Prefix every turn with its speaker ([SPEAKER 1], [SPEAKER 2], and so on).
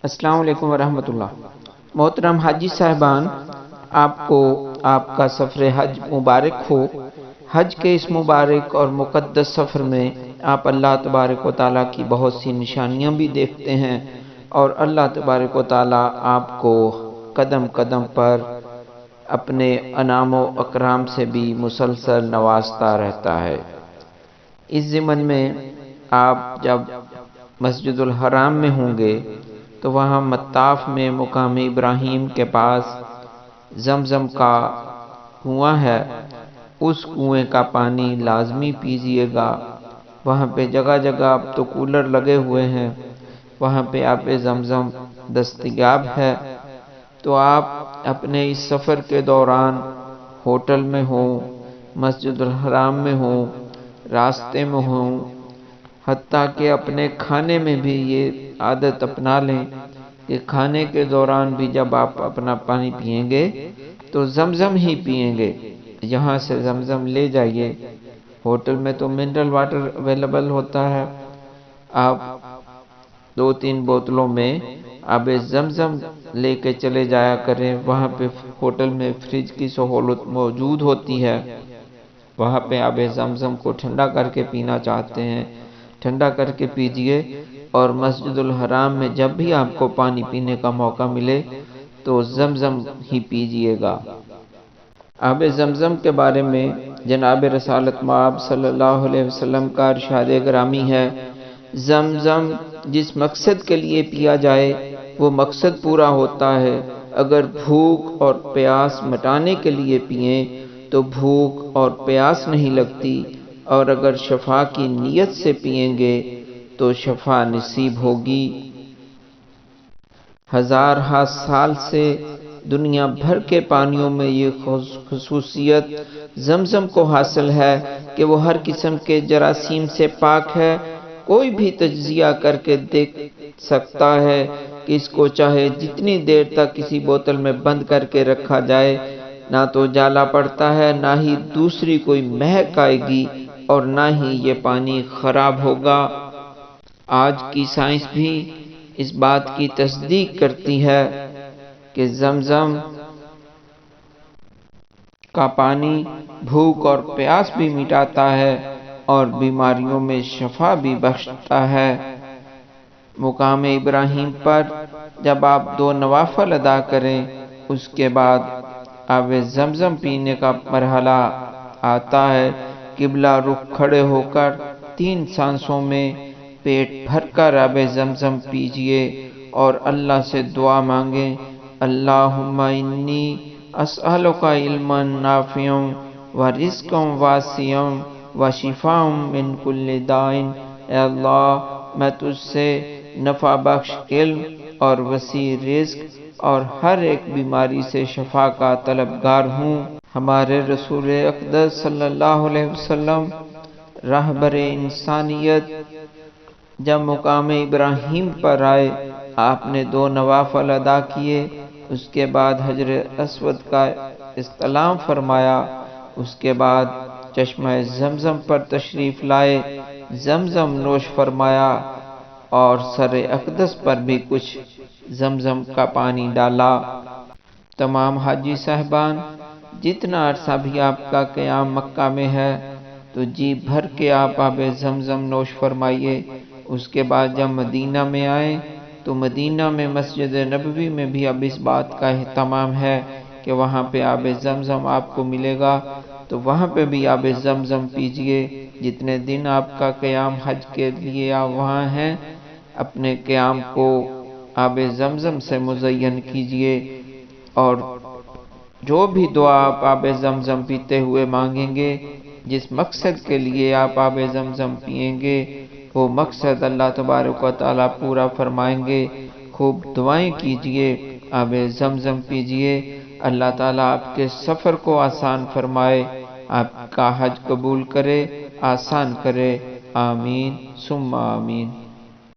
[SPEAKER 1] السلام علیکم ورحمۃ اللہ۔ محترم حاجی صاحبان، آپ کو آپ کا سفر حج مبارک ہو۔ حج کے اس مبارک اور مقدس سفر میں آپ اللہ تبارک و تعالیٰ کی بہت سی نشانیاں بھی دیکھتے ہیں، اور اللہ تبارک و تعالیٰ آپ کو قدم قدم پر اپنے انعام و اکرام سے بھی مسلسل نوازتا رہتا ہے۔ اس ضمن میں آپ جب مسجد الحرام میں ہوں گے تو وہاں مطاف میں مقام ابراہیم کے پاس زمزم کا کنواں ہے، اس کنویں کا پانی لازمی پیجیے گا۔ وہاں پہ جگہ جگہ اب تو کولر لگے ہوئے ہیں، وہاں پہ آب زمزم دستیاب ہے۔ تو آپ اپنے اس سفر کے دوران ہوٹل میں ہوں، مسجد الحرام میں ہوں، راستے میں ہوں، حتیٰ کہ اپنے کھانے میں بھی یہ عادت اپنا لیں کہ کھانے کے دوران بھی جب آپ اپنا پانی پئیں گے تو زمزم ہی پئیں گے، یہاں سے زمزم لے جائیے۔ ہوٹل میں تو منرل واٹر اویلیبل ہوتا ہے، آپ 2-3 بوتلوں میں آب زمزم لے کے چلے جایا کریں۔ وہاں پہ ہوٹل میں فریج کی سہولت موجود ہوتی ہے، وہاں پہ آب زمزم کو ٹھنڈا کر کے پینا چاہتے ہیں ٹھنڈا کر کے پیجئے، اور مسجد الحرام میں جب بھی آپ کو پانی پینے کا موقع ملے تو زمزم ہی پیجئے گا۔ آب زمزم کے بارے میں جناب رسالت مآب صلی اللہ علیہ وسلم کا ارشاد گرامی ہے، زمزم جس مقصد کے لیے پیا جائے وہ مقصد پورا ہوتا ہے۔ اگر بھوک اور پیاس مٹانے کے لیے پئیں تو بھوک اور پیاس نہیں لگتی، اور اگر شفا کی نیت سے پئیں گے تو شفا نصیب ہوگی۔ ہزارہا سال سے دنیا بھر کے پانیوں میں یہ خصوصیت زمزم کو حاصل ہے کہ وہ ہر قسم کے جراثیم سے پاک ہے۔ کوئی بھی تجزیہ کر کے دیکھ سکتا ہے کہ اس کو چاہے جتنی دیر تک کسی بوتل میں بند کر کے رکھا جائے، نہ تو جالا پڑتا ہے، نہ ہی دوسری کوئی مہک آئے گی، اور نہ ہی یہ پانی خراب ہوگا۔ آج کی سائنس بھی اس بات کی تصدیق کرتی ہے کہ زمزم کا پانی بھوک اور پیاس بھی مٹاتا ہے اور بیماریوں میں شفا بھی بخشتا ہے۔ مقام ابراہیم پر جب آپ 2 نوافل ادا کریں، اس کے بعد آب زمزم پینے کا مرحلہ آتا ہے۔ قبلہ رخ کھڑے ہو کر 3 سانسوں میں پیٹ بھر کر آب زمزم پیجئے اور اللہ سے دعا مانگیں، اللہم انی اسألک علما نافعا ورزقا واسعا وشفاء من کل داء۔ اے اللہ، میں تجھ سے نفع بخش علم اور وسیع رزق اور ہر ایک بیماری سے شفا کا طلبگار ہوں۔ ہمارے رسول اقدس صلی اللہ علیہ وسلم رہبر انسانیت جب مقام ابراہیم پر آئے، آپ نے 2 نوافل ادا کیے، اس کے بعد حجر اسود کا استلام فرمایا، اس کے بعد چشمہ زمزم پر تشریف لائے، زمزم نوش فرمایا، اور سر اقدس پر بھی کچھ زمزم کا پانی ڈالا۔ تمام حاجی صاحبان، جتنا عرصہ بھی آپ کا قیام مکہ میں ہے تو جی بھر کے آپ آب زمزم نوش فرمائیے۔ اس کے بعد جب مدینہ میں آئیں تو مدینہ میں مسجد نبوی میں بھی اب اس بات کا اہتمام ہے کہ وہاں پہ آب زمزم آپ کو ملے گا، تو وہاں پہ بھی آب زمزم پیجئے۔ جتنے دن آپ کا قیام حج کے لیے آپ وہاں ہیں، اپنے قیام کو آب زمزم سے مزین کیجئے، اور جو بھی دعا آپ آب زمزم پیتے ہوئے مانگیں گے، جس مقصد کے لیے آپ آب زمزم پئیں گے، وہ مقصد اللہ تبارک و تعالیٰ پورا فرمائیں گے۔ خوب دعائیں کیجئے، آب زمزم پیجئے، اللہ تعالیٰ آپ کے سفر کو آسان فرمائے، آپ کا حج قبول کرے، آسان کرے، آمین ثم آمین۔